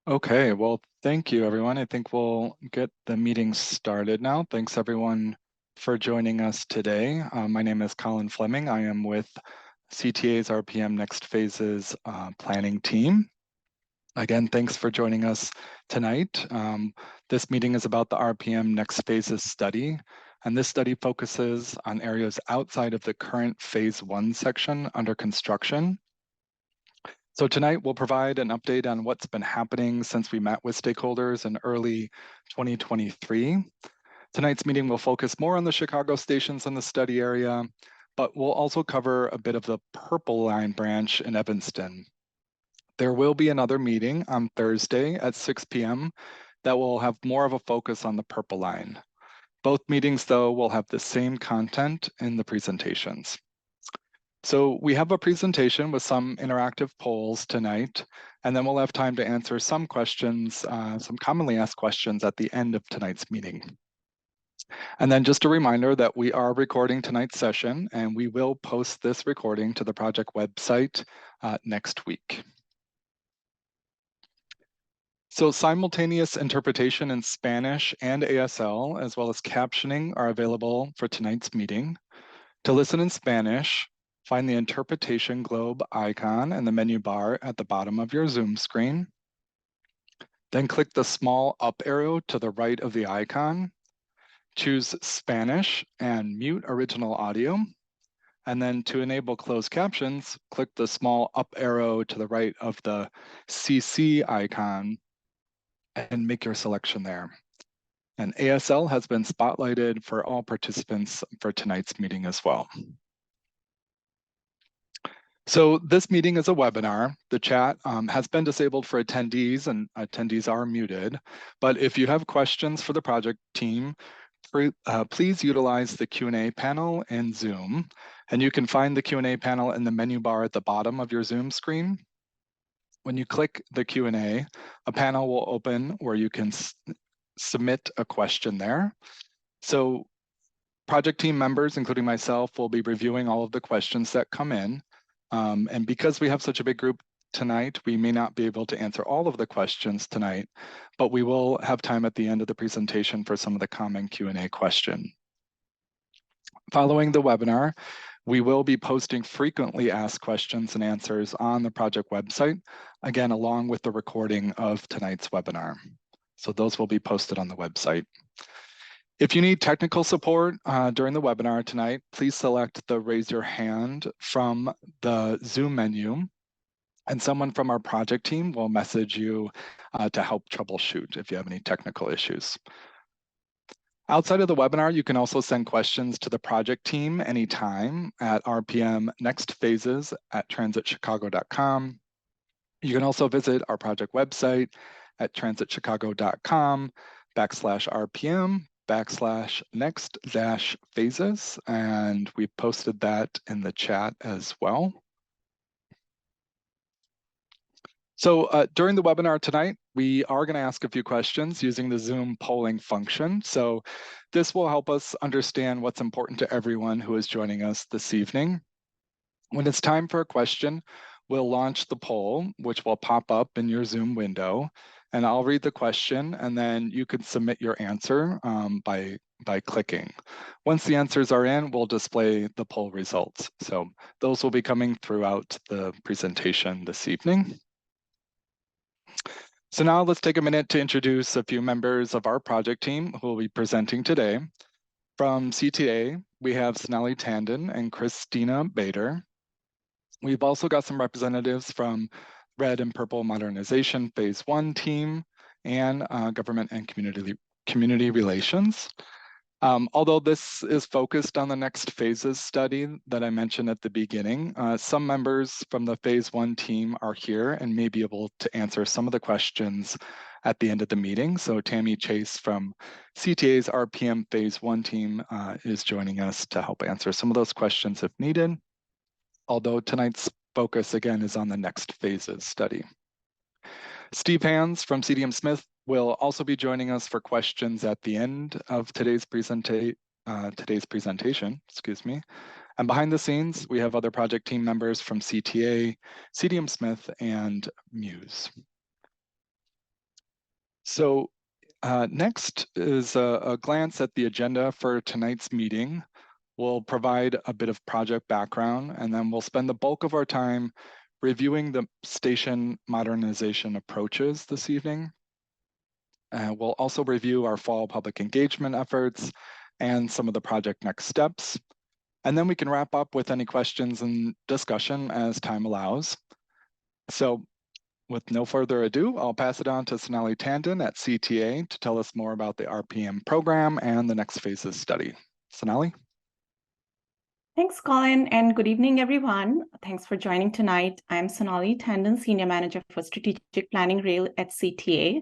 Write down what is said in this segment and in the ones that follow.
Okay, well, thank you, everyone. I think we'll get the meeting started now. Thanks, everyone, for joining us today. My name is Colin Fleming. I am with CTA's RPM Next Phases planning team. Again, thanks for joining us tonight. This meeting is about the RPM Next Phases study, and this study focuses on areas outside of the current Phase 1 section under construction. So tonight we'll provide an update on what's been happening since we met with stakeholders in early 2023. Tonight's meeting will focus more on the Chicago stations in the study area, but we'll also cover a bit of the Purple Line branch in Evanston. There will be another meeting on Thursday at 6 p.m. that will have more of a focus on the Purple Line. Both meetings, though, will have the same content in the presentations. So we have a presentation with some interactive polls tonight, and then we'll have time to answer some questions, some commonly asked questions at the end of tonight's meeting. And then just a reminder that we are recording tonight's session, and we will post this recording to the project website next week. So simultaneous interpretation in Spanish and ASL, as well as captioning, are available for tonight's meeting. To listen in Spanish, find the interpretation globe icon in the menu bar at the bottom of your Zoom screen. Then click the small up arrow to the right of the icon. Choose Spanish and mute original audio. And then to enable closed captions, click the small up arrow to the right of the CC icon and make your selection there. And ASL has been spotlighted for all participants for tonight's meeting as well. So this meeting is a webinar. The chat has been disabled for attendees, and attendees are muted. But if you have questions for the project team, please utilize the Q&A panel in Zoom. And you can find the Q&A panel in the menu bar at the bottom of your Zoom screen. When you click the Q&A, a panel will open where you can submit a question there. So project team members, including myself, will be reviewing all of the questions that come in. And because we have such a big group tonight, we may not be able to answer all of the questions tonight, but we will have time at the end of the presentation for some of the common Q&A questions. Following the webinar, we will be posting frequently asked questions and answers on the project website, again, along with the recording of tonight's webinar. So those will be posted on the website. If you need technical support during the webinar tonight, please select the raise your hand from the Zoom menu, and someone from our project team will message you to help troubleshoot if you have any technical issues. Outside of the webinar, you can also send questions to the project team anytime at rpmnextphases@transitchicago.com. You can also visit our project website at transitchicago.com/rpm/next-phases, and we posted that in the chat as well. So during the webinar tonight, we are going to ask a few questions using the Zoom polling function. So this will help us understand what's important to everyone who is joining us this evening. When it's time for a question, we'll launch the poll, which will pop up in your Zoom window. And I'll read the question, and then you can submit your answer by clicking. Once the answers are in, we'll display the poll results. So those will be coming throughout the presentation this evening. So now let's take a minute to introduce a few members of our project team who will be presenting today. From CTA, we have Sonali Tandon and Christina Bader. We've also got some representatives from Red and Purple Modernization Phase 1 team and Government and Community Relations. Although this is focused on the Next Phases study that I mentioned at the beginning, some members from the Phase 1 team are here and may be able to answer some of the questions at the end of the meeting. So Tammy Chase from CTA's RPM Phase 1 team is joining us to help answer some of those questions if needed, although tonight's focus again is on the Next Phases study. Steve Hands from CDM Smith will also be joining us for questions at the end of today's presentation, excuse me. And behind the scenes, we have other project team members from CTA, CDM Smith, and Muse. So next is a glance at the agenda for tonight's meeting. We'll provide a bit of project background, and then we'll spend the bulk of our time reviewing the station modernization approaches this evening. We'll also review our fall public engagement efforts and some of the project next steps. And then we can wrap up with any questions and discussion as time allows. So with no further ado, I'll pass it on to Sonali Tandon at CTA to tell us more about the RPM program and the next phases study. Sonali? Thanks, Colin, and good evening, everyone. Thanks for joining tonight. I'm Sonali Tandon, Senior Manager for Strategic Planning Rail at CTA.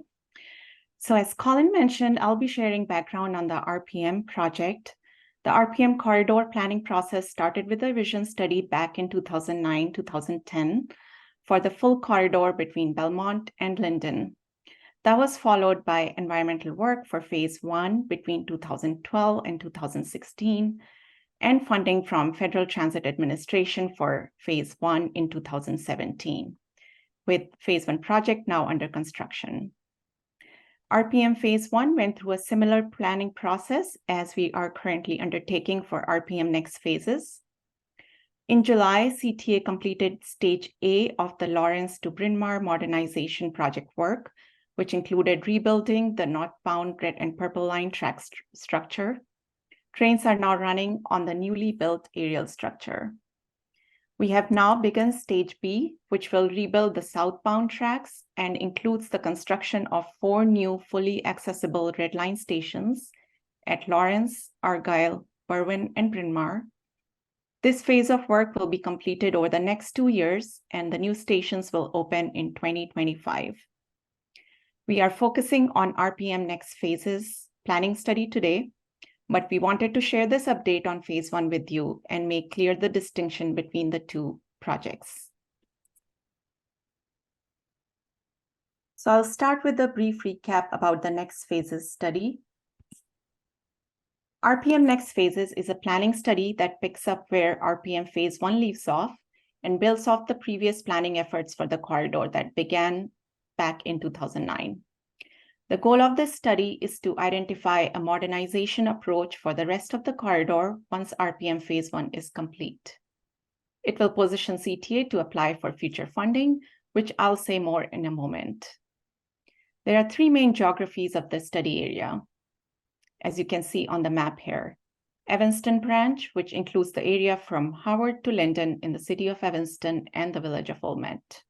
So as Colin mentioned, I'll be sharing background on the RPM project. The RPM corridor planning process started with a vision study back in 2009-2010 for the full corridor between Belmont and Linden. That was followed by environmental work for phase 1 between 2012 and 2016, and funding from Federal Transit Administration for phase 1 in 2017, with phase 1 project now under construction. RPM phase 1 went through a similar planning process as we are currently undertaking for RPM next phases. In July, CTA completed stage A of the Lawrence to Bryn Mawr modernization project work, which included rebuilding the northbound red and purple line track structure. Trains are now running on the newly built aerial structure. We have now begun stage B, which will rebuild the southbound tracks and includes the construction of 4 new fully accessible red line stations at Lawrence, Argyle, Berwyn, and Bryn Mawr. This phase of work will be completed over the next 2 years, and the new stations will open in 2025. We are focusing on RPM next phases planning study today, but we wanted to share this update on phase 1 with you and make clear the distinction between the two projects. So I'll start with a brief recap about the next phases study. RPM next phases is a planning study that picks up where RPM phase 1 leaves off and builds off the previous planning efforts for the corridor that began back in 2009. The goal of this study is to identify a modernization approach for the rest of the corridor once RPM phase 1 is complete. It will position CTA to apply for future funding, which I'll say more in a moment. There are 3 main geographies of the study area, as you can see on the map here. Evanston branch, which includes the area from Howard to Linden in the city of Evanston and the village of Wilmette.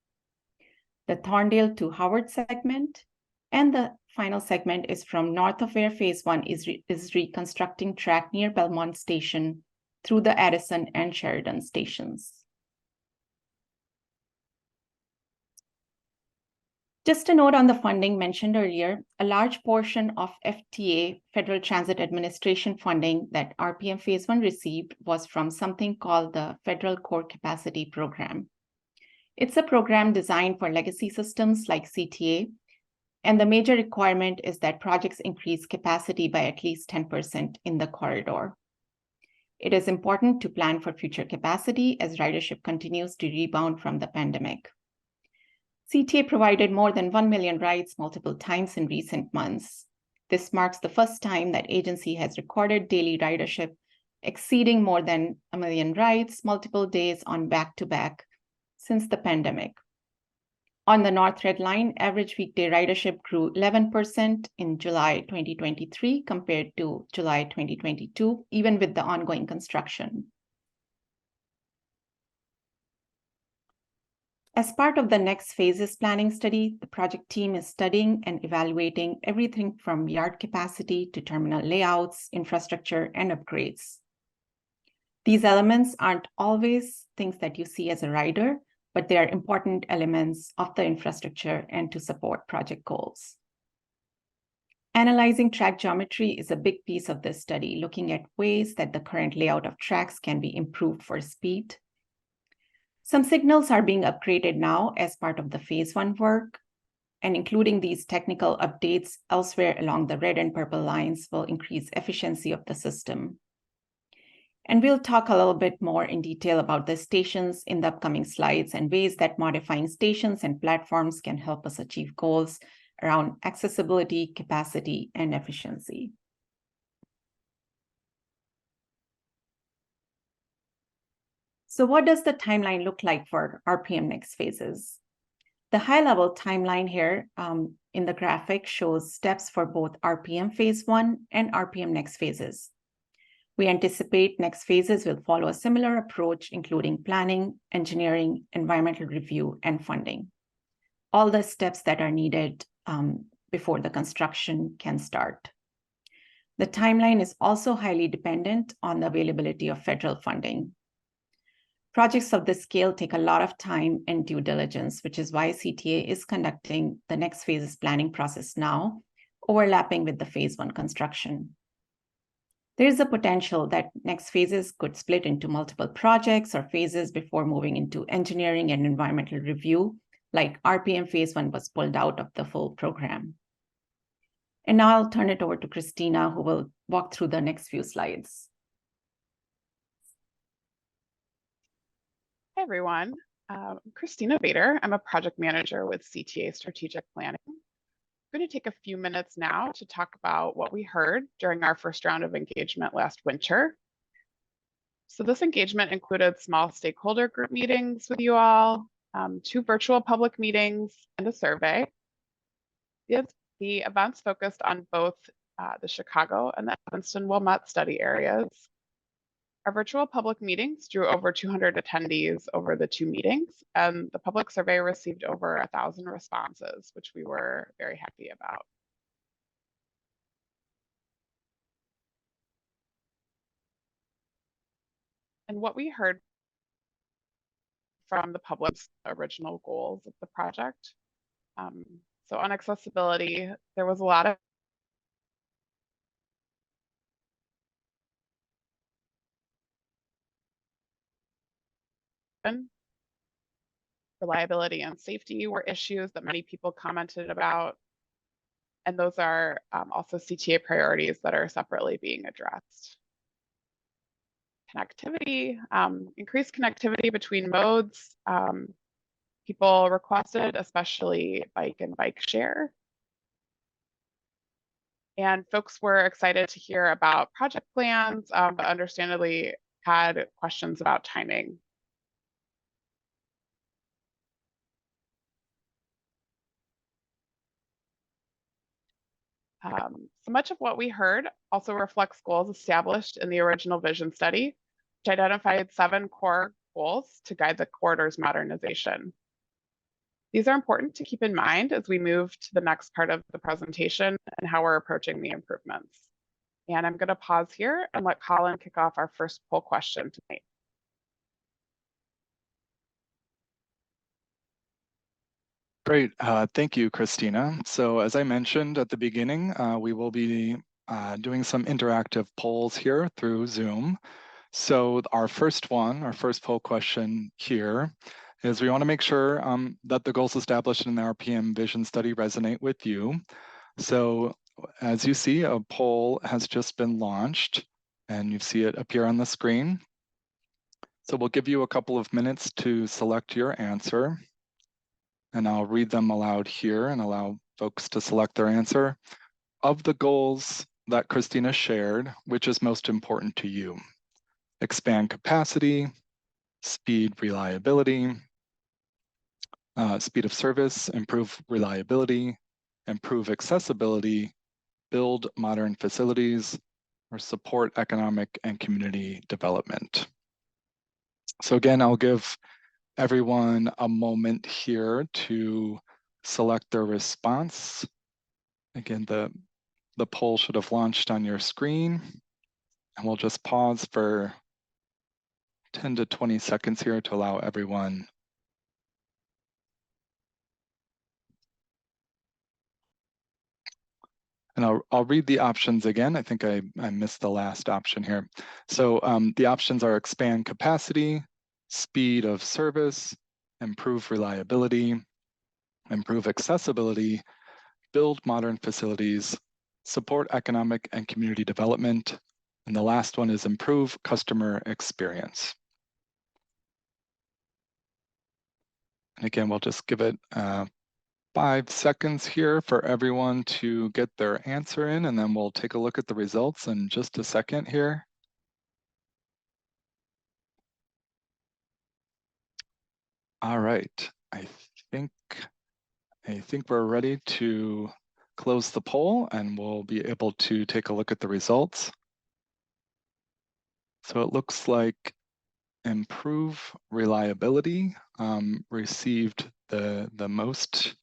The Thorndale to Howard segment, and the final segment is from north of where phase 1 is reconstructing track near Belmont Station through the Addison and Sheridan stations. Just a note on the funding mentioned earlier, a large portion of FTA, Federal Transit Administration funding that RPM phase 1 received was from something called the Federal Core Capacity Program. It's a program designed for legacy systems like CTA, and the major requirement is that projects increase capacity by at least 10% in the corridor. It is important to plan for future capacity as ridership continues to rebound from the pandemic. CTA provided more than 1 million rides multiple times in recent months. This marks the first time that agency has recorded daily ridership exceeding more than 1 million rides multiple days on back-to-back since the pandemic. On the North Red Line, average weekday ridership grew 11% in July 2023 compared to July 2022, even with the ongoing construction. As part of the next phases planning study, the project team is studying and evaluating everything from yard capacity to terminal layouts, infrastructure, and upgrades. These elements aren't always things that you see as a rider, but they are important elements of the infrastructure and to support project goals. Analyzing track geometry is a big piece of this study, looking at ways that the current layout of tracks can be improved for speed. Some signals are being upgraded now as part of the phase 1 work, and including these technical updates elsewhere along the red and purple lines will increase efficiency of the system. And we'll talk a little bit more in detail about the stations in the upcoming slides and ways that modifying stations and platforms can help us achieve goals around accessibility, capacity, and efficiency. So what does the timeline look like for RPM next phases? The high-level timeline here in the graphic shows steps for both RPM phase 1 and RPM next phases. We anticipate next phases will follow a similar approach, including planning, engineering, environmental review, and funding. All the steps that are needed before the construction can start. The timeline is also highly dependent on the availability of federal funding. Projects of this scale take a lot of time and due diligence, which is why CTA is conducting the next phases planning process now, overlapping with the phase 1 construction. There is a potential that next phases could split into multiple projects or phases before moving into engineering and environmental review, like RPM phase 1 was pulled out of the full program. And now I'll turn it over to Christina, who will walk through the next few slides. Hi, everyone. Christina Vader. I'm a project manager with CTA Strategic Planning. I'm going to take a few minutes now to talk about what we heard during our first round of engagement last winter. So this engagement included small stakeholder group meetings with you all, 2 virtual public meetings, and a survey. The events focused on both the Chicago and the Evanston-Wilmette study areas. Our virtual public meetings drew over 200 attendees over the 2 meetings, and the public survey received over 1,000 responses, which we were very happy about. And what we heard from the public's original goals of the project. So on accessibility, there was a lot of reliability and safety were issues that many people commented about. And those are also CTA priorities that are separately being addressed. Connectivity, increased connectivity between modes. People requested, especially bike and bike share. And folks were excited to hear about project plans, but understandably had questions about timing. So much of what we heard also reflects goals established in the original vision study, which identified 7 core goals to guide the corridor's modernization. These are important to keep in mind as we move to the next part of the presentation and how we're approaching the improvements. And I'm going to pause here and let Colin kick off our first poll question tonight. Great, thank you, Christina. So as I mentioned at the beginning, we will be doing some interactive polls here through Zoom. So our first poll question here is we want to make sure that the goals established in the RPM vision study resonate with you. So as you see, a poll has just been launched and you see it appear on the screen. So we'll give you a couple of minutes to select your answer. And I'll read them aloud here and allow folks to select their answer. Of the goals that Christina shared, which is most important to you? Expand capacity, speed reliability, speed of service, improve reliability, improve accessibility, build modern facilities, or support economic and community development. So again, I'll give everyone a moment here to select their response. Again, the poll should have launched on your screen, and we'll just pause for 10 to 20 seconds here to allow everyone. And I'll read the options again. I think I missed the last option here. So the options are expand capacity, speed of service, improve reliability, improve accessibility, build modern facilities, support economic and community development, and the last one is improve customer experience. And again, we'll just give it 5 seconds here for everyone to get their answer in, and then we'll take a look at the results in just a second here. All right, I think we're ready to close the poll, and we'll be able to take a look at the results. So it looks like improve reliability received the most,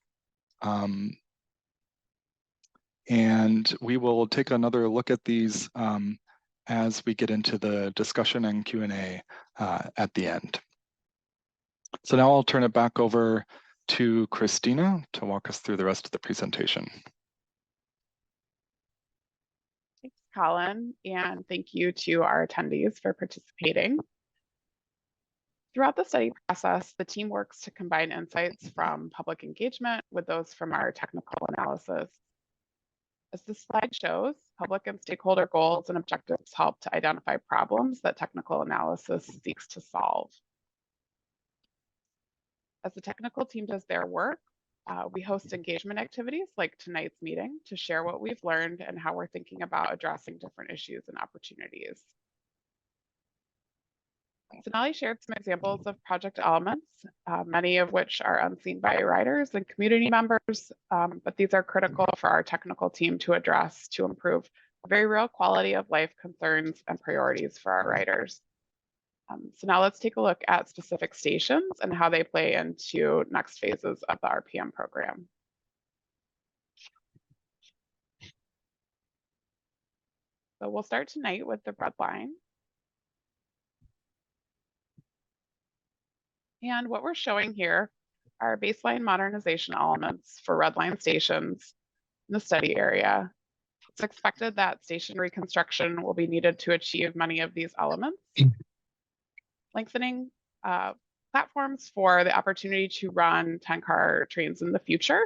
and we will take another look at these as we get into the discussion and Q&A at the end. So now I'll turn it back over to Christina to walk us through the rest of the presentation. Thanks, Colin, and thank you to our attendees for participating. Throughout the study process, the team works to combine insights from public engagement with those from our technical analysis. As this slide shows, public and stakeholder goals and objectives help to identify problems that technical analysis seeks to solve. As the technical team does their work, we host engagement activities like tonight's meeting to share what we've learned and how we're thinking about addressing different issues and opportunities. Sonali shared some examples of project elements, many of which are unseen by riders and community members, but these are critical for our technical team to address to improve very real quality of life concerns and priorities for our riders. So now let's take a look at specific stations and how they play into next phases of the RPM program. So we'll start tonight with the red line. And what we're showing here are baseline modernization elements for red line stations in the study area. It's expected that station reconstruction will be needed to achieve many of these elements. Lengthening platforms for the opportunity to run 10-car trains in the future.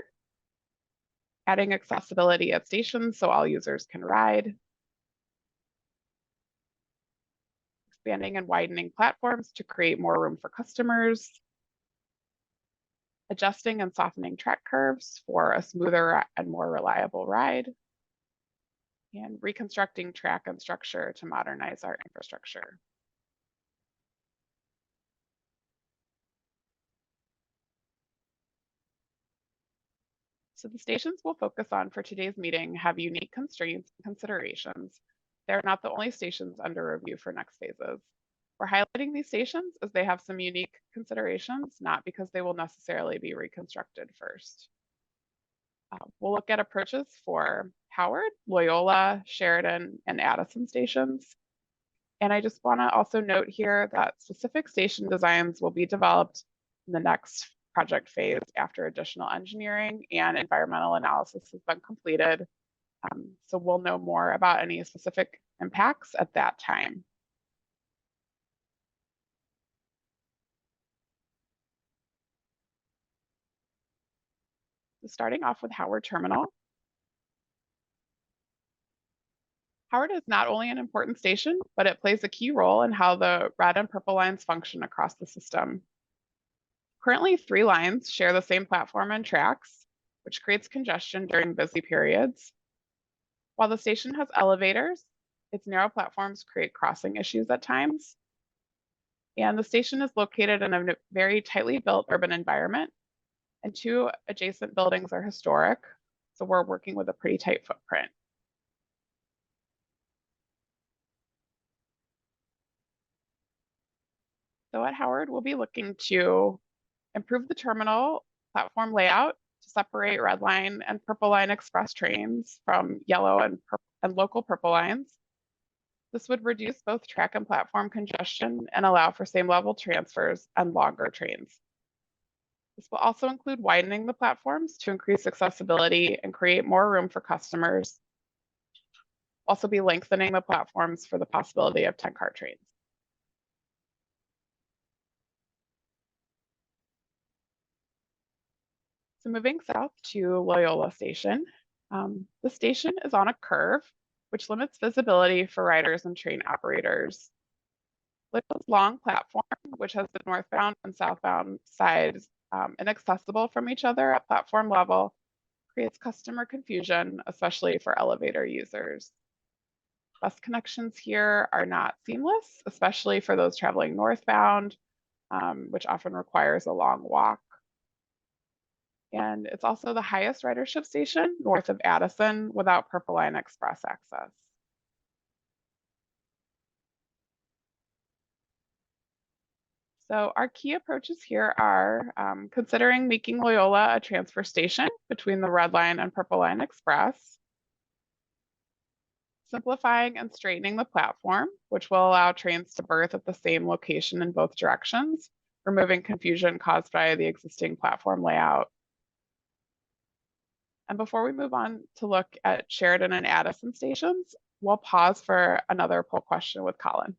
Adding accessibility at stations so all users can ride. Expanding and widening platforms to create more room for customers. Adjusting and softening track curves for a smoother and more reliable ride. And reconstructing track and structure to modernize our infrastructure. So the stations we'll focus on for today's meeting have unique constraints and considerations. They're not the only stations under review for next phases. We're highlighting these stations as they have some unique considerations, not because they will necessarily be reconstructed first. We'll look at approaches for Howard, Loyola, Sheridan, and Addison stations. And I just want to also note here that specific station designs will be developed in the next project phase after additional engineering and environmental analysis has been completed. So we'll know more about any specific impacts at that time. So starting off with Howard Terminal. Howard is not only an important station, but it plays a key role in how the red and purple lines function across the system. Currently, 3 lines share the same platform and tracks, which creates congestion during busy periods. While the station has elevators, its narrow platforms create crossing issues at times. And the station is located in a very tightly built urban environment, and 2 adjacent buildings are historic, so we're working with a pretty tight footprint. So at Howard, we'll be looking to improve the terminal platform layout to separate red line and purple line express trains from yellow and local purple lines. This would reduce both track and platform congestion and allow for same level transfers and longer trains. This will also include widening the platforms to increase accessibility and create more room for customers. Also be lengthening the platforms for the possibility of 10-car trains. So moving south to Loyola Station. The station is on a curve, which limits visibility for riders and train operators. Loyola's long platform, which has the northbound and southbound sides inaccessible from each other at platform level, creates customer confusion, especially for elevator users. Bus connections here are not seamless, especially for those traveling northbound, which often requires a long walk. And it's also the highest ridership station north of Addison without Purple Line Express access. So our key approaches here are considering making Loyola a transfer station between the Red Line and Purple Line Express, simplifying and straightening the platform, which will allow trains to berth at the same location in both directions, removing confusion caused by the existing platform layout. And before we move on to look at Sheridan and Addison stations, we'll pause for another poll question with Colin.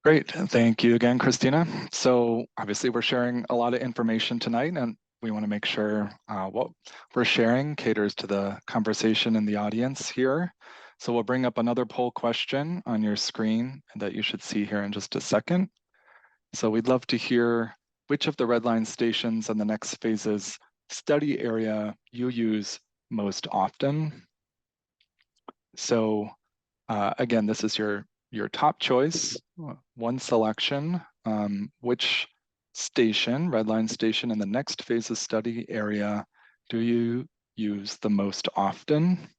Great, thank you again, Christina. So obviously we're sharing a lot of information tonight, and we want to make sure what we're sharing caters to the conversation in the audience here. So we'll bring up another poll question on your screen that you should see here in just a second. So we'd love to hear which of the Red Line stations in the next phase's study area you use most often. So again, this is your top choice, one selection. Which station, Red Line station in the next phase's study area do you use the most often?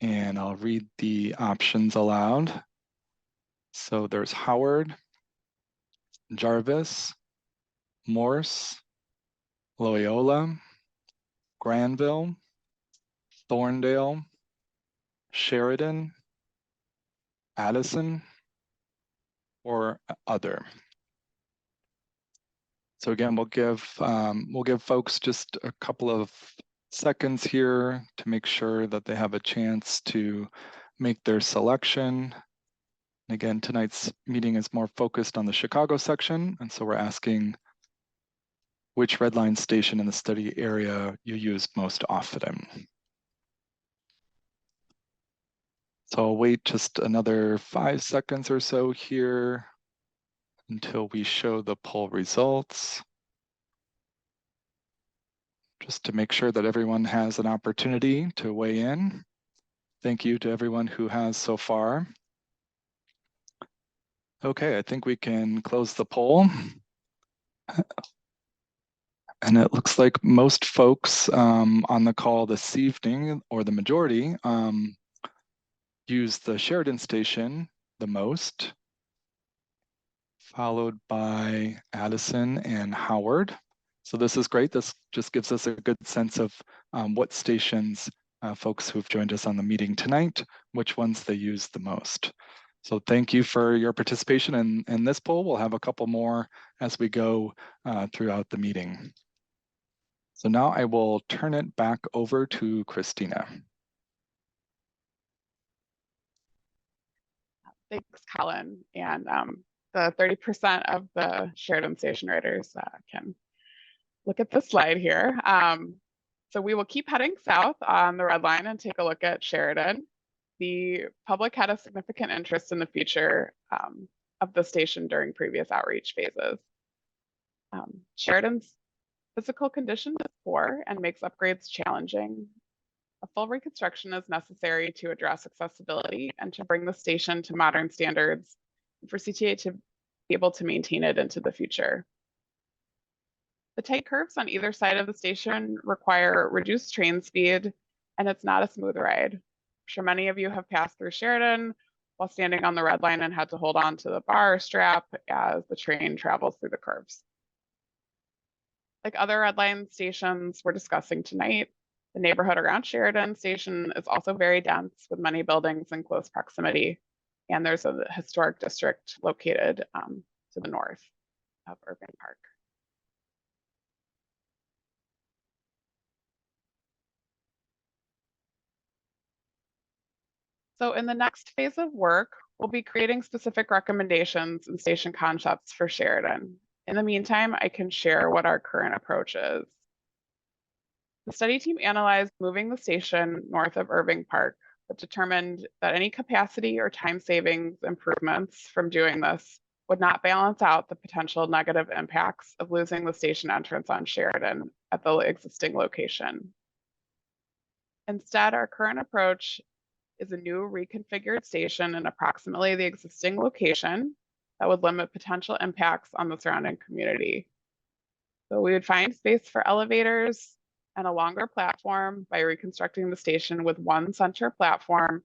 And I'll read the options aloud. So there's Howard, Jarvis, Morse, Loyola, Granville, Thorndale, Sheridan, Addison, or other. So again, we'll give folks just a couple of seconds here to make sure that they have a chance to make their selection. And again, tonight's meeting is more focused on the Chicago section, and so we're asking which Red Line station in the study area you use most often. So I'll wait just another 5 seconds or so here until we show the poll results, just to make sure that everyone has an opportunity to weigh in. Thank you to everyone who has so far. Okay, I think we can close the poll. And it looks like most folks on the call this evening, or the majority, use the Sheridan station the most, followed by Addison and Howard. So this is great. This just gives us a good sense of what stations folks who've joined us on the meeting tonight, which ones they use the most. So thank you for your participation in this poll. We'll have a couple more as we go throughout the meeting. So now I will turn it back over to Christina. Thanks, Colin. And the 30% of the Sheridan station riders can look at this slide here. So we will keep heading south on the Red Line and take a look at Sheridan. The public had a significant interest in the future of the station during previous outreach phases. Sheridan's physical condition is poor and makes upgrades challenging. A full reconstruction is necessary to address accessibility and to bring the station to modern standards for CTA to be able to maintain it into the future. The tight curves on either side of the station require reduced train speed, and it's not a smooth ride. I'm sure many of you have passed through Sheridan while standing on the Red Line and had to hold on to the bar strap as the train travels through the curves. Like other Red Line stations we're discussing tonight, the neighborhood around Sheridan Station is also very dense with many buildings in close proximity. And there's a historic district located to the north of Irving Park. So in the next phase of work, we'll be creating specific recommendations and station concepts for Sheridan. In the meantime, I can share what our current approach is. The study team analyzed moving the station north of Irving Park, but determined that any capacity or time savings improvements from doing this would not balance out the potential negative impacts of losing the station entrance on Sheridan at the existing location. Instead, our current approach is a new reconfigured station in approximately the existing location that would limit potential impacts on the surrounding community. So we would find space for elevators and a longer platform by reconstructing the station with one center platform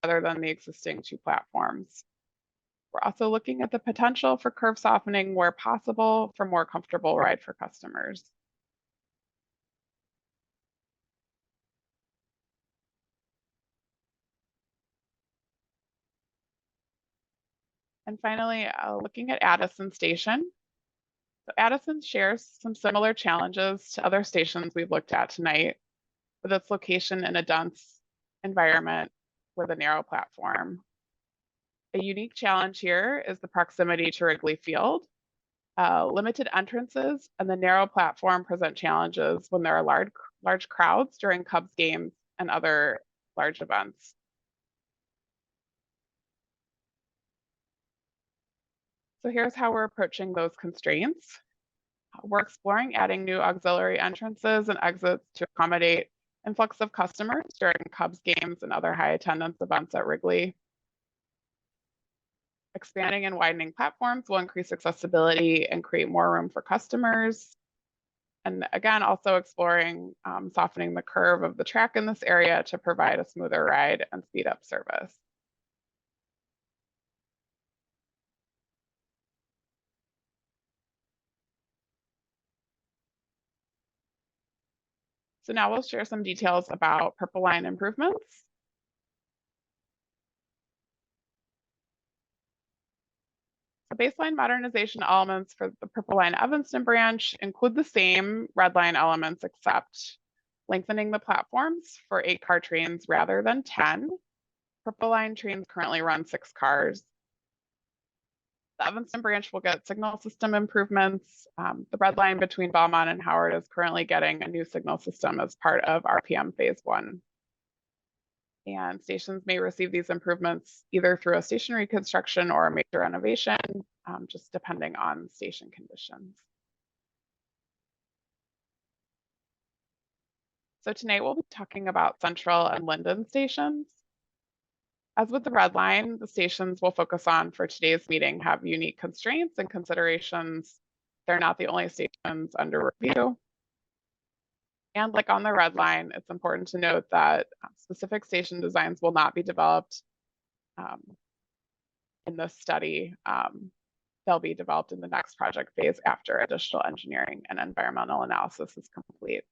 rather than the existing two platforms. We're also looking at the potential for curve softening where possible for more comfortable ride for customers. And finally, looking at Addison Station. So Addison shares some similar challenges to other stations we've looked at tonight, with its location in a dense environment with a narrow platform. A unique challenge here is the proximity to Wrigley Field. Limited entrances and the narrow platform present challenges when there are large crowds during Cubs games and other large events. So here's how we're approaching those constraints. We're exploring adding new auxiliary entrances and exits to accommodate influx of customers during Cubs games and other high attendance events at Wrigley. Expanding and widening platforms will increase accessibility and create more room for customers. And again, also exploring softening the curve of the track in this area to provide a smoother ride and speed up service. So now we'll share some details about Purple Line improvements. The baseline modernization elements for the Purple Line Evanston branch include the same red line elements except lengthening the platforms for 8-car trains rather than 10. Purple Line trains currently run 6 cars. The Evanston branch will get signal system improvements. The red line between Belmont and Howard is currently getting a new signal system as part of RPM Phase 1. And stations may receive these improvements either through a station reconstruction or a major renovation, just depending on station conditions. So tonight we'll be talking about Central and Linden stations. As with the red line, the stations we'll focus on for today's meeting have unique constraints and considerations. They're not the only stations under review. And like on the red line, it's important to note that specific station designs will not be developed in this study. They'll be developed in the next project phase after additional engineering and environmental analysis is complete.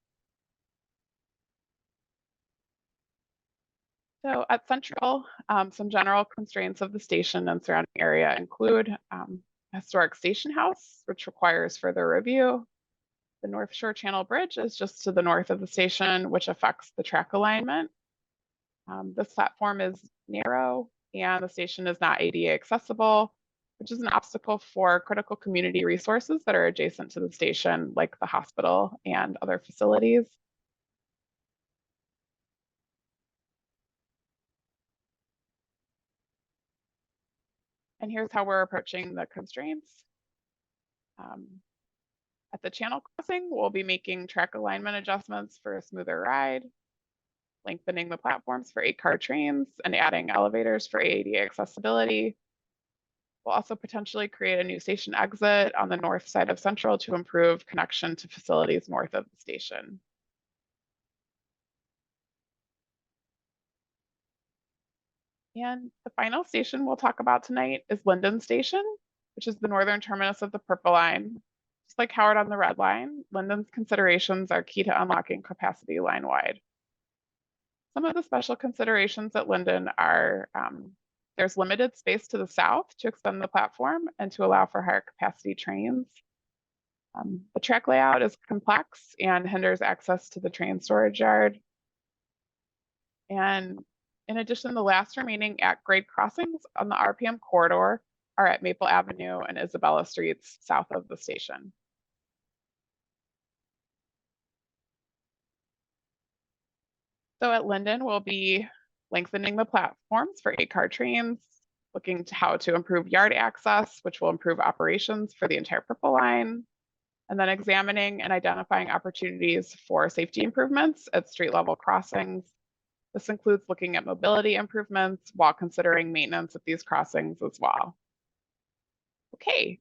So at Central, some general constraints of the station and surrounding area include historic station house, which requires further review. The North Shore Channel Bridge is just to the north of the station, which affects the track alignment. This platform is narrow and the station is not ADA accessible, which is an obstacle for critical community resources that are adjacent to the station, like the hospital and other facilities. And here's how we're approaching the constraints. At the channel crossing, we'll be making track alignment adjustments for a smoother ride, lengthening the platforms for 8-car trains, and adding elevators for ADA accessibility. We'll also potentially create a new station exit on the north side of Central to improve connection to facilities north of the station. And the final station we'll talk about tonight is Linden Station, which is the northern terminus of the Purple Line. Just like Howard on the red line, Linden's considerations are key to unlocking capacity line-wide. Some of the special considerations at Linden are there's limited space to the south to extend the platform and to allow for higher capacity trains. The track layout is complex and hinders access to the train storage yard. And in addition, the last remaining at-grade crossings on the RPM corridor are at Maple Avenue and Isabella Streets south of the station. So at Linden, we'll be lengthening the platforms for 8-car trains, looking to how to improve yard access, which will improve operations for the entire Purple Line, and then examining and identifying opportunities for safety improvements at street level crossings. This includes looking at mobility improvements while considering maintenance at these crossings as well. Okay,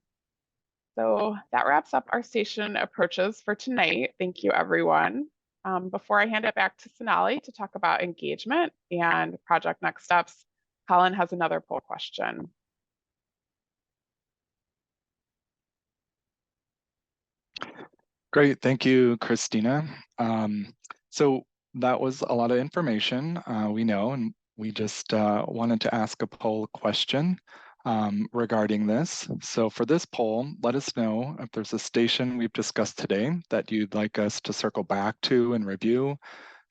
so that wraps up our station approaches for tonight. Thank you, everyone. Before I hand it back to Sonali to talk about engagement and project next steps, Colin has another poll question. Great, thank you, Christina. So that was a lot of information, we know, and we just wanted to ask a poll question regarding this. So for this poll, let us know if there's a station we've discussed today that you'd like us to circle back to and review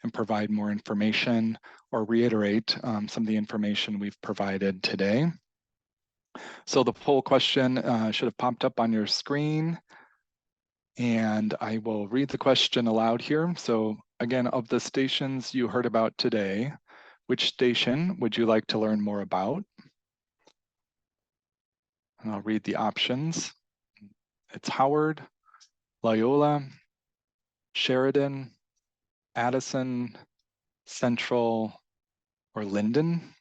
and provide more information or reiterate some of the information we've provided today. So the poll question should have popped up on your screen. And I will read the question aloud here. So again, of the stations you heard about today, which station would you like to learn more about? And I'll read the options. It's Howard, Loyola, Sheridan, Addison, Central, or Linden.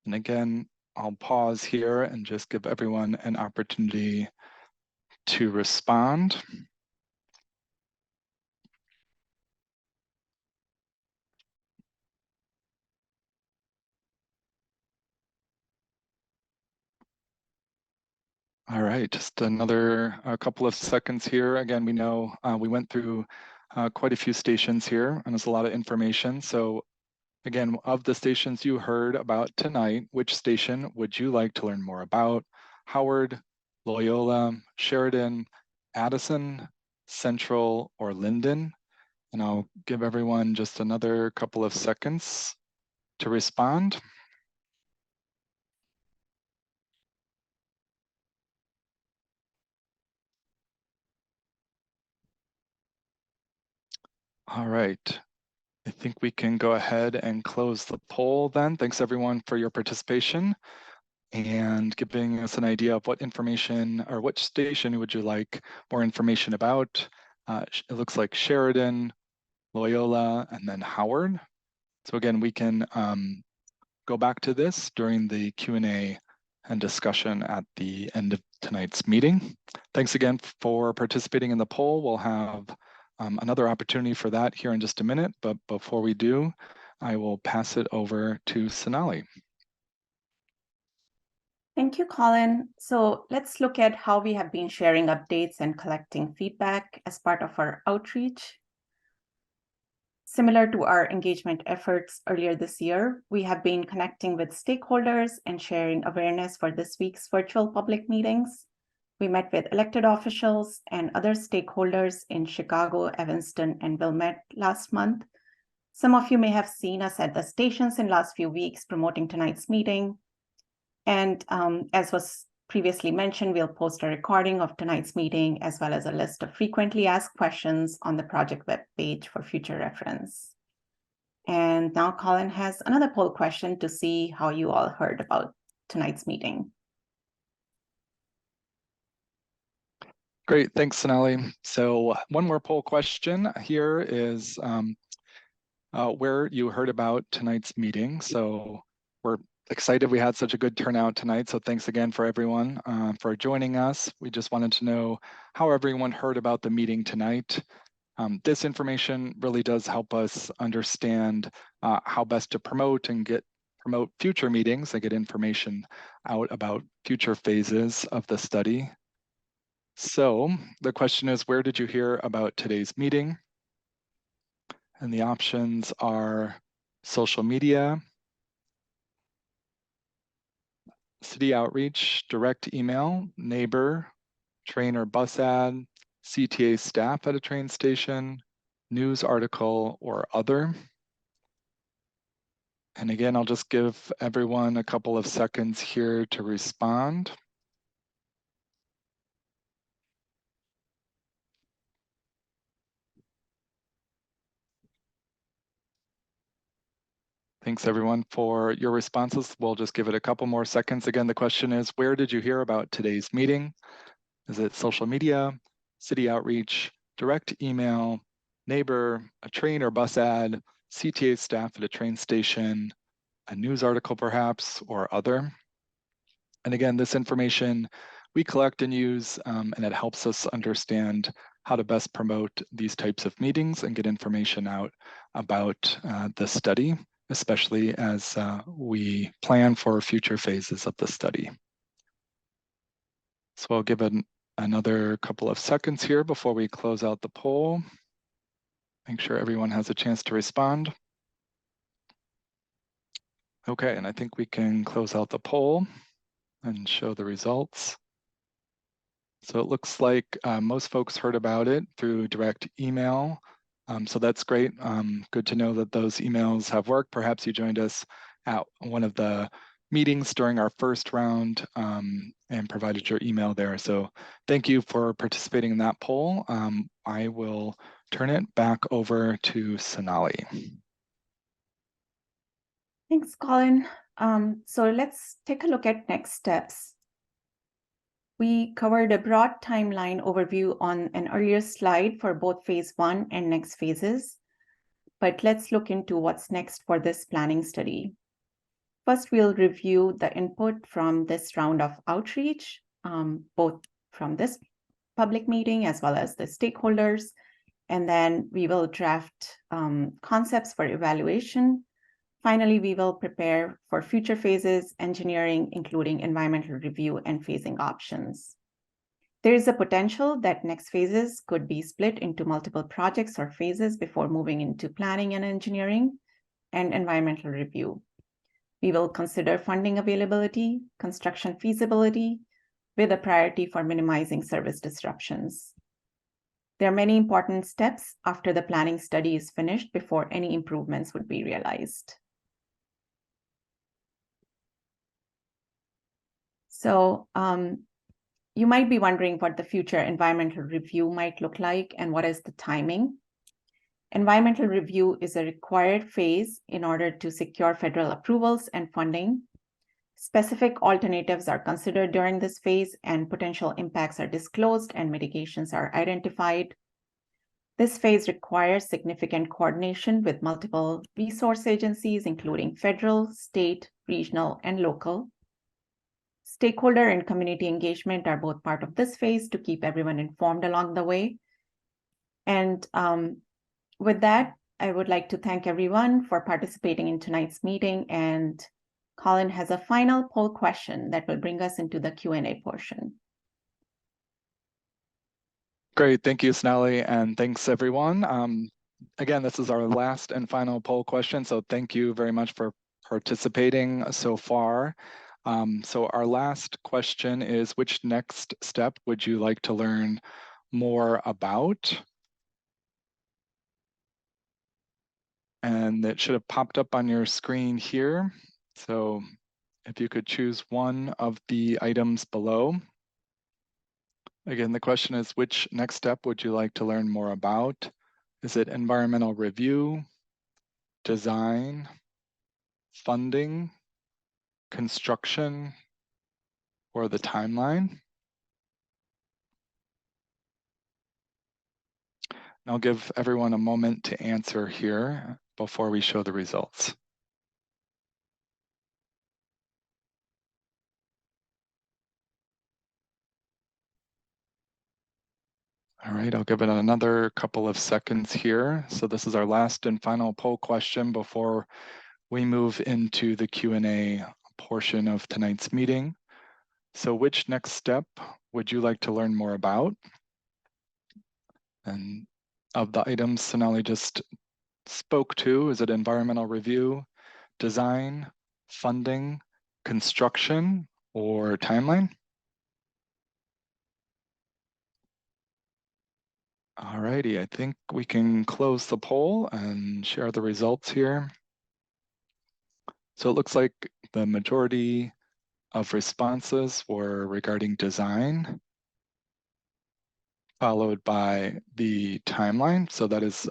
And again, I'll pause here and just give everyone an opportunity to respond. All right, just a couple of seconds here. Again, we know we went through quite a few stations here, and there's a lot of information. So again, of the stations you heard about tonight, which station would you like to learn more about? Howard, Loyola, Sheridan, Addison, Central, or Linden? And I'll give everyone just another couple of seconds to respond. All right. I think we can go ahead and close the poll then. Thanks everyone for your participation and giving us an idea of what information or which station would you like more information about. It looks like Sheridan, Loyola, and then Howard. So again, we can go back to this during the Q&A and discussion at the end of tonight's meeting. Thanks again for participating in the poll. We'll have another opportunity for that here in just a minute, but before we do, I will pass it over to Sonali. Thank you, Colin. So let's look at how we have been sharing updates and collecting feedback as part of our outreach. Similar to our engagement efforts earlier this year, we have been connecting with stakeholders and sharing awareness for this week's virtual public meetings. We met with elected officials and other stakeholders in Chicago, Evanston, and Wilmette last month. Some of you may have seen us at the stations in the last few weeks promoting tonight's meeting. And as was previously mentioned, we'll post a recording of tonight's meeting as well as a list of frequently asked questions on the project webpage for future reference. And now Colin has another poll question to see how you all heard about tonight's meeting. Great, thanks, Sonali. So one more poll question here is where you heard about tonight's meeting. So we're excited we had such a good turnout tonight. So thanks again for everyone for joining us. We just wanted to know how everyone heard about the meeting tonight. This information really does help us understand how best to promote future meetings and get information out about future phases of the study. So the question is, where did you hear about today's meeting? And the options are social media, city outreach, direct email, neighbor, train or bus ad, CTA staff at a train station, news article, or other. And again, I'll just give everyone a couple of seconds here to respond. Thanks everyone for your responses. We'll just give it a couple more seconds. Again, the question is, where did you hear about today's meeting? Is it social media, city outreach, direct email, neighbor, a train or bus ad, CTA staff at a train station, a news article perhaps, or other? And again, this information we collect and use, and it helps us understand how to best promote these types of meetings and get information out about the study, especially as we plan for future phases of the study. So I'll give it another couple of seconds here before we close out the poll. Make sure everyone has a chance to respond. Okay, and I think we can close out the poll and show the results. So it looks like most folks heard about it through direct email. So that's great. Good to know that those emails have worked. Perhaps you joined us at one of the meetings during our first round and provided your email there. So thank you for participating in that poll. I will turn it back over to Sonali. Thanks, Colin. So let's take a look at next steps. We covered a broad timeline overview on an earlier slide for both phase 1 and next phases, but let's look into what's next for this planning study. First, we'll review the input from this round of outreach, both from this public meeting as well as the stakeholders, and then we will draft concepts for evaluation. Finally, we will prepare for future phases, engineering, including environmental review and phasing options. There is a potential that next phases could be split into multiple projects or phases before moving into planning and engineering and environmental review. We will consider funding availability, construction feasibility, with a priority for minimizing service disruptions. There are many important steps after the planning study is finished before any improvements would be realized. So you might be wondering what the future environmental review might look like and what is the timing. Environmental review is a required phase in order to secure federal approvals and funding. Specific alternatives are considered during this phase and potential impacts are disclosed and mitigations are identified. This phase requires significant coordination with multiple resource agencies, including federal, state, regional, and local. Stakeholder and community engagement are both part of this phase to keep everyone informed along the way. And with that, I would like to thank everyone for participating in tonight's meeting. And Colin has a final poll question that will bring us into the Q&A portion. Great, thank you, Sonali, and thanks everyone. Again, this is our last and final poll question, so thank you very much for participating so far. So our last question is, which next step would you like to learn more about? And it should have popped up on your screen here. So if you could choose one of the items below. Again, the question is, which next step would you like to learn more about? Is it environmental review, design, funding, construction, or the timeline? I'll give everyone a moment to answer here before we show the results. All right, I'll give it another couple of seconds here. So this is our last and final poll question before we move into the Q&A portion of tonight's meeting. So which next step would you like to learn more about? And of the items Sonali just spoke to, is it environmental review, design, funding, construction, or timeline? All righty, I think we can close the poll and share the results here. So it looks like the majority of responses were regarding design, followed by the timeline. So that is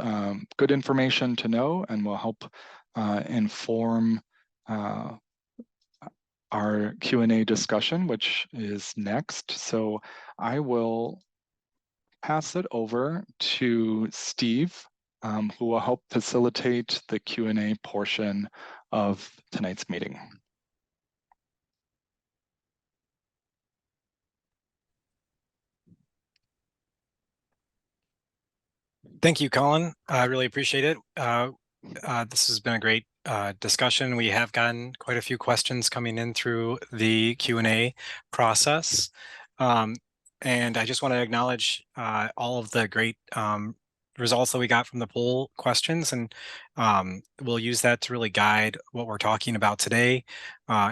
good information to know and will help inform our Q&A discussion, which is next. So I will pass it over to Steve, who will help facilitate the Q&A portion of tonight's meeting. Thank you, Colin. I really appreciate it. This has been a great discussion. We have gotten quite a few questions coming in through the Q&A process. And I just want to acknowledge all of the great results that we got from the poll questions, and we'll use that to really guide what we're talking about today.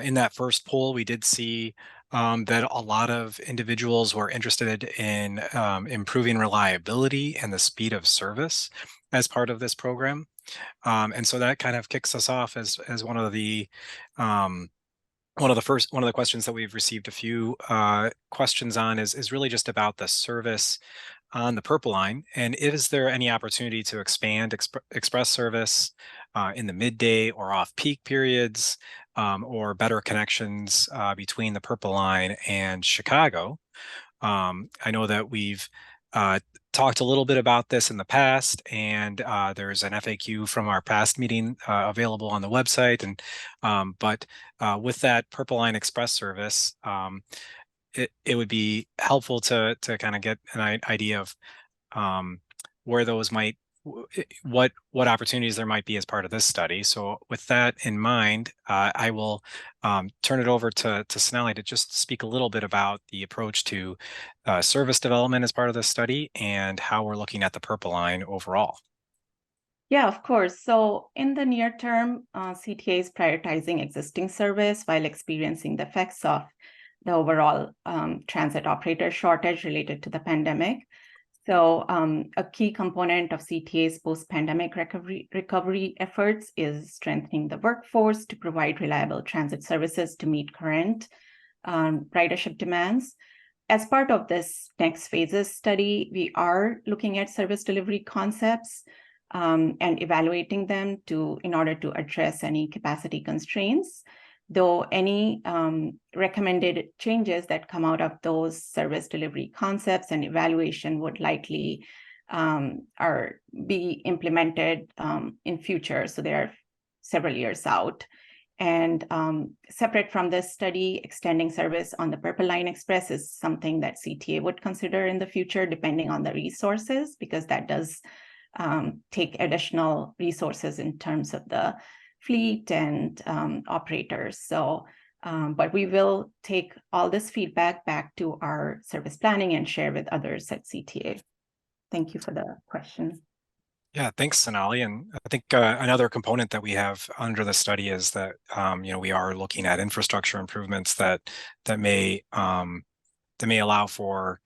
In that first poll, we did see that a lot of individuals were interested in improving reliability and the speed of service as part of this program. And so that kind of kicks us off as one of the questions that we've received a few questions on is really just about the service on the Purple Line, and is there any opportunity to expand express service in the midday or off-peak periods, or better connections between the Purple Line and Chicago? I know that we've talked a little bit about this in the past, and there's an FAQ from our past meeting available on the website. And but with that Purple Line Express service, it would be helpful to kind of get an idea of where those might, what opportunities there might be as part of this study. So with that in mind, I will turn it over to Sonali to just speak a little bit about the approach to service development as part of this study and how we're looking at the Purple Line overall. Yeah, of course. So in the near term, CTA is prioritizing existing service while experiencing the effects of the overall transit operator shortage related to the pandemic. So a key component of CTA's post-pandemic recovery efforts is strengthening the workforce to provide reliable transit services to meet current ridership demands. As part of this next phases study, we are looking at service delivery concepts and evaluating them in order to address any capacity constraints. Though any recommended changes that come out of those service delivery concepts and evaluation would likely be implemented in future. So they are several years out. And separate from this study, extending service on the Purple Line Express is something that CTA would consider in the future, depending on the resources, because that does take additional resources in terms of the fleet and operators. So, but we will take all this feedback back to our service planning and share with others at CTA. Thank you for the question. Yeah, thanks, Sonali. And I think another component that we have under the study is that we are looking at infrastructure improvements that may allow for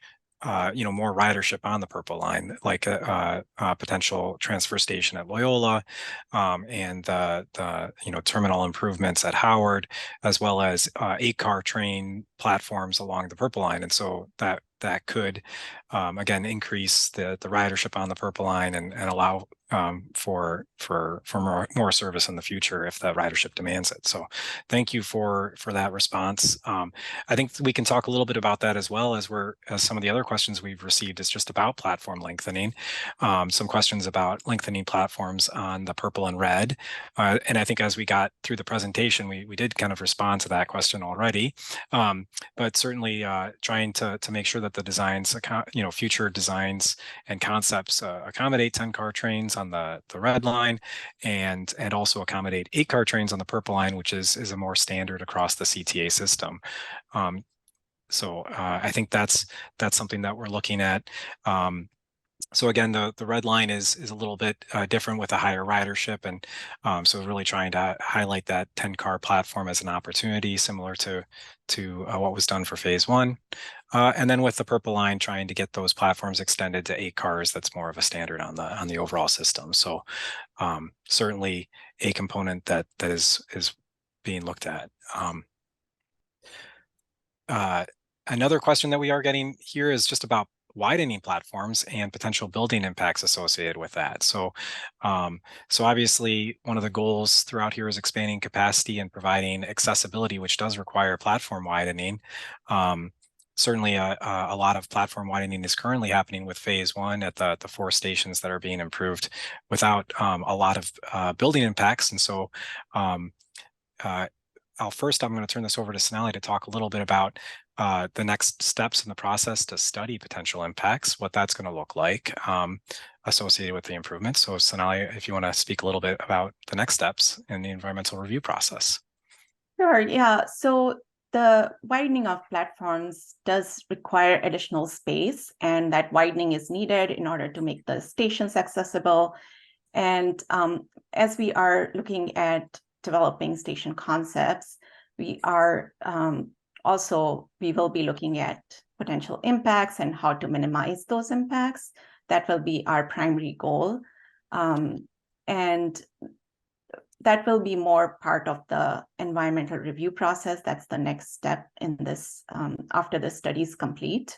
more ridership on the Purple Line, like a potential transfer station at Loyola, and the terminal improvements at Howard, as well as 8-car train platforms along the Purple Line. And so that could again increase the ridership on the Purple Line and allow for more service in the future if the ridership demands it. So thank you for that response. I think we can talk a little bit about that as well as some of the other questions we've received is just about platform lengthening. Some questions about lengthening platforms on the Purple and Red. And I think as we got through the presentation, we did kind of respond to that question already. But certainly trying to make sure that the designs, future designs and concepts accommodate 10-car trains on the Red Line and also accommodate 8-car trains on the Purple Line, which is a more standard across the CTA system. So I think that's something that we're looking at. So again, the Red Line is a little bit different with a higher ridership, and so really trying to highlight that 10-car platform as an opportunity similar to what was done for phase 1. And then with the Purple Line, trying to get those platforms extended to 8 cars. That's more of a standard on the overall system. So certainly a component that is being looked at. Another question that we are getting here is just about widening platforms and potential building impacts associated with that. So, so obviously one of the goals throughout here is expanding capacity and providing accessibility, which does require platform widening. Certainly a lot of platform widening is currently happening with phase one at the 4 stations that are being improved without a lot of building impacts. And so I'm going to turn this over to Sonali to talk a little bit about the next steps in the process to study potential impacts, what that's going to look like associated with the improvements. So Sonali, if you want to speak a little bit about the next steps in the environmental review process. Sure, yeah. So the widening of platforms does require additional space, and that widening is needed in order to make the stations accessible. And as we are looking at developing station concepts, we are we will be looking at potential impacts and how to minimize those impacts. That will be our primary goal. And that will be more part of the environmental review process. That's the next step in this after the study is complete.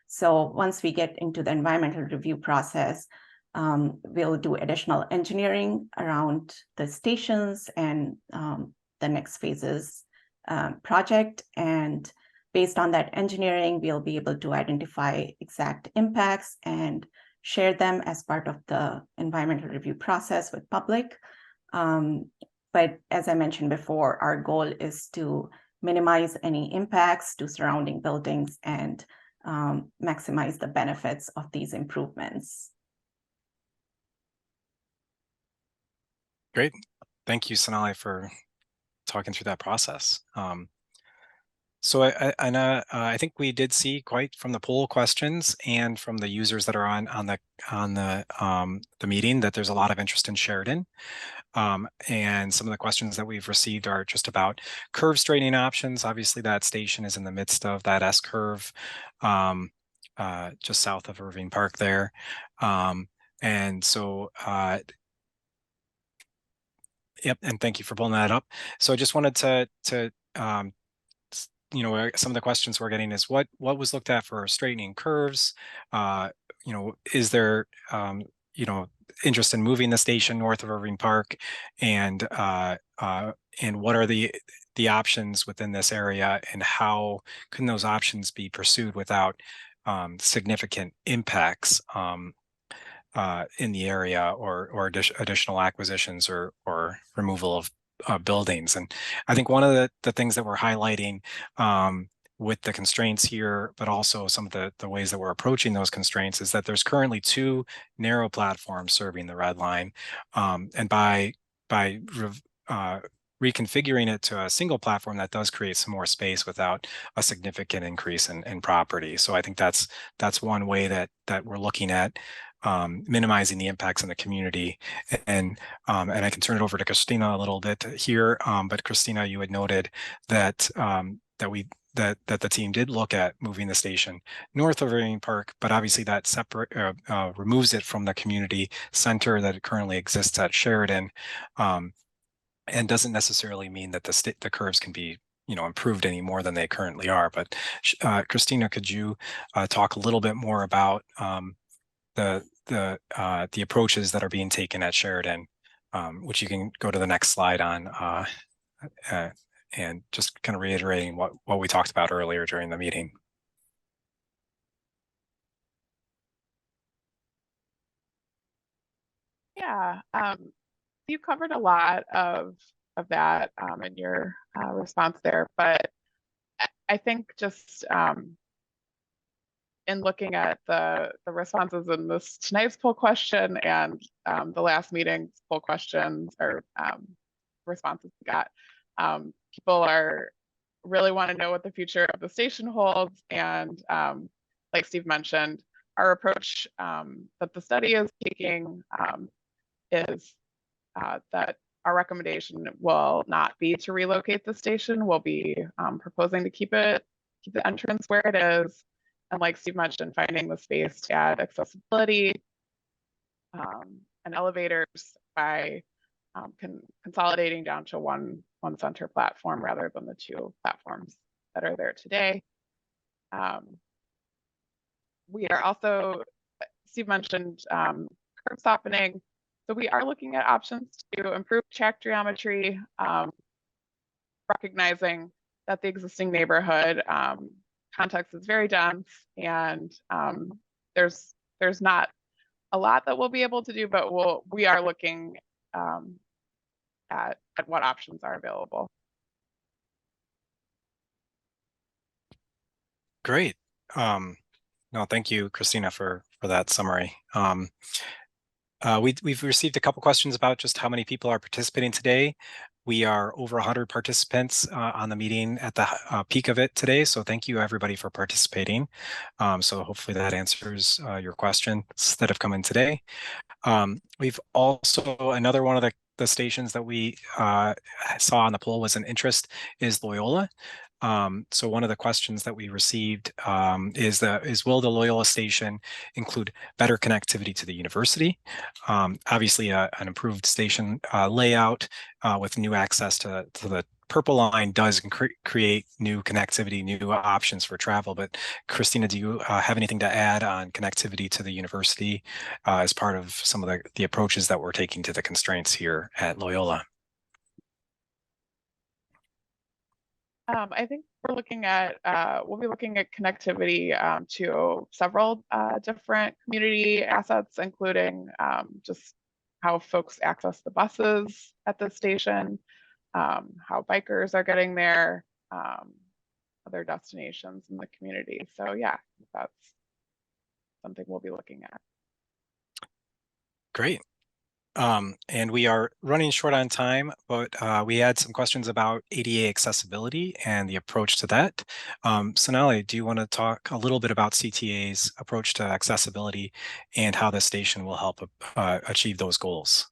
So once we get into the environmental review process, we'll do additional engineering around the stations and the next phases project. And based on that engineering, we'll be able to identify exact impacts and share them as part of the environmental review process with public. But as I mentioned before, our goal is to minimize any impacts to surrounding buildings and maximize the benefits of these improvements. Great. Thank you, Sonali, for talking through that process. So I think we did see quite from the poll questions and from the users that are on the meeting that there's a lot of interest in Sheridan. And some of the questions that we've received are just about curve straightening options. Obviously, that station is in the midst of that S curve, just south of Irving Park there. And so, yep, and thank you for pulling that up. So I just wanted to you know, some of the questions we're getting is what was looked at for straightening curves? You know, is there you know, interest in moving the station north of Irving Park, and what are the options within this area, and how can those options be pursued without significant impacts in the area, or additional acquisitions or removal of buildings? And I think one of the things that we're highlighting with the constraints here, but also some of the ways that we're approaching those constraints, is that there's currently 2 narrow platforms serving the red line, and by reconfiguring it to a single platform, that does create some more space without a significant increase in property. So I think that's one way that we're looking at minimizing the impacts in the community. And I can turn it over to Christina a little bit here. But Christina, you had noted that that the team did look at moving the station north of Irving Park, but obviously that removes it from the community center that it currently exists at Sheridan, and doesn't necessarily mean that the curves can be, you know, improved any more than they currently are. But Christina, could you talk a little bit more about the approaches that are being taken at Sheridan, which you can go to the next slide on, and just kind of reiterating what we talked about earlier during the meeting. Yeah, you covered a lot of that in your response there, but I think just in looking at the responses in this tonight's poll question and the last meeting's poll questions or responses we got, people really want to know what the future of the station holds. And like Steve mentioned, our approach that the study is taking is that our recommendation will not be to relocate the station. We'll be proposing to keep the entrance where it is. And like Steve mentioned, finding the space to add accessibility and elevators by consolidating down to one center platform rather than the 2 platforms that are there today. We are also, Steve mentioned curb softening. So we are looking at options to improve track geometry, recognizing that the existing neighborhood context is very dense, and there's not a lot that we'll be able to do, but we are looking at what options are available. Great. No, thank you, Christina, for that summary. We've received a couple questions about just how many people are participating today. We are over 100 participants on the meeting at the peak of it today. So thank you everybody for participating. So hopefully that answers your questions that have come in today. We've also, another one of the stations that we saw on the poll was an interest is Loyola. So one of the questions that we received is will the Loyola station include better connectivity to the university? Obviously, an improved station layout with new access to the Purple Line does create new connectivity, new options for travel. But Christina, do you have anything to add on connectivity to the university as part of some of the approaches that we're taking to the constraints here at Loyola? I think we're looking at, we'll be looking at connectivity to several different community assets, including just how folks access the buses at the station, how bikers are getting there, other destinations in the community. So yeah, that's something we'll be looking at. Great. And we are running short on time, but we had some questions about ADA accessibility and the approach to that. Sonali, do you want to talk a little bit about CTA's approach to accessibility and how the station will help achieve those goals?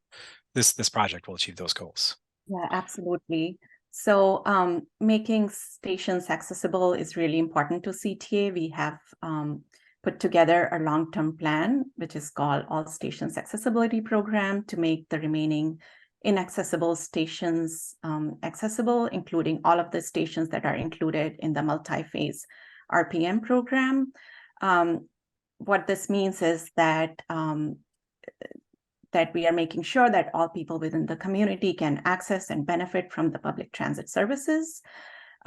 This project will achieve those goals. Yeah, absolutely. So making stations accessible is really important to CTA. We have put together a long-term plan, which is called All Stations Accessibility Program, to make the remaining inaccessible stations accessible, including all of the stations that are included in the multi-phase RPM program. What this means is that that we are making sure that all people within the community can access and benefit from the public transit services.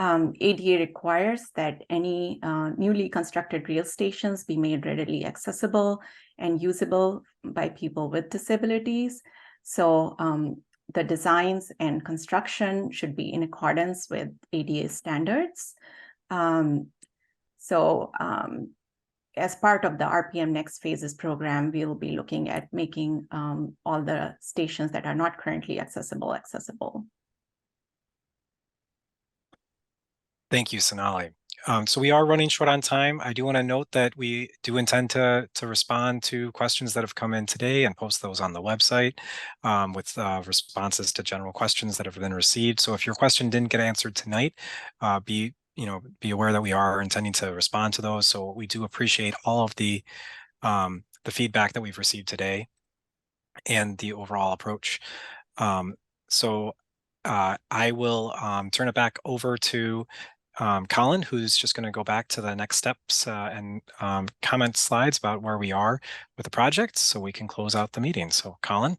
ADA requires that any newly constructed rail stations be made readily accessible and usable by people with disabilities. So the designs and construction should be in accordance with ADA standards. As part of the RPM Next Phases program, we'll be looking at making all the stations that are not currently accessible. Thank you, Sonali. So we are running short on time. I do want to note that we do intend to respond to questions that have come in today and post those on the website with responses to general questions that have been received. So if your question didn't get answered tonight, be aware that we are intending to respond to those. So we do appreciate all of the feedback that we've received today and the overall approach. So I will turn it back over to Colin, who's just going to go back to the next steps and comment slides about where we are with the project so we can close out the meeting. So Colin.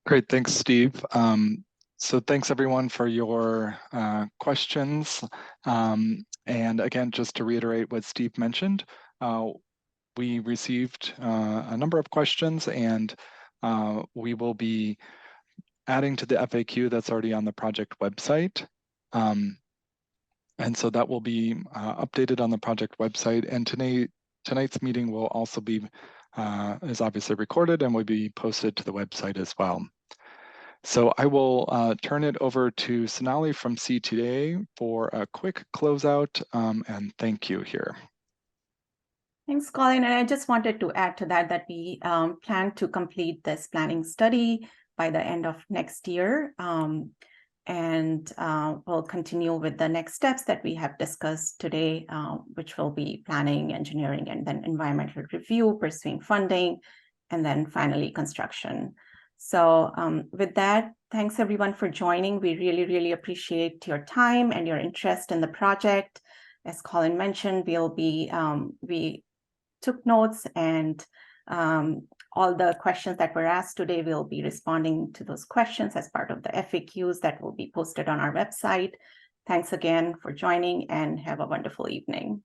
Great, thanks, Steve. So thanks everyone for your questions. And again, just to reiterate what Steve mentioned, we received a number of questions, and we will be adding to the FAQ that's already on the project website. And so that will be updated on the project website. And tonight's meeting will also be, is obviously recorded and will be posted to the website as well. So I will turn it over to Sonali from CTA for a quick closeout and thank you here. Thanks, Colin. And I just wanted to add to that we plan to complete this planning study by the end of next year. And we'll continue with the next steps that we have discussed today, which will be planning, engineering, and then environmental review, pursuing funding, and then finally construction. So with that, thanks everyone for joining. We really, really appreciate your time and your interest in the project. As Colin mentioned, we took notes, and all the questions that were asked today, we'll be responding to those questions as part of the FAQs that will be posted on our website. Thanks again for joining, and have a wonderful evening.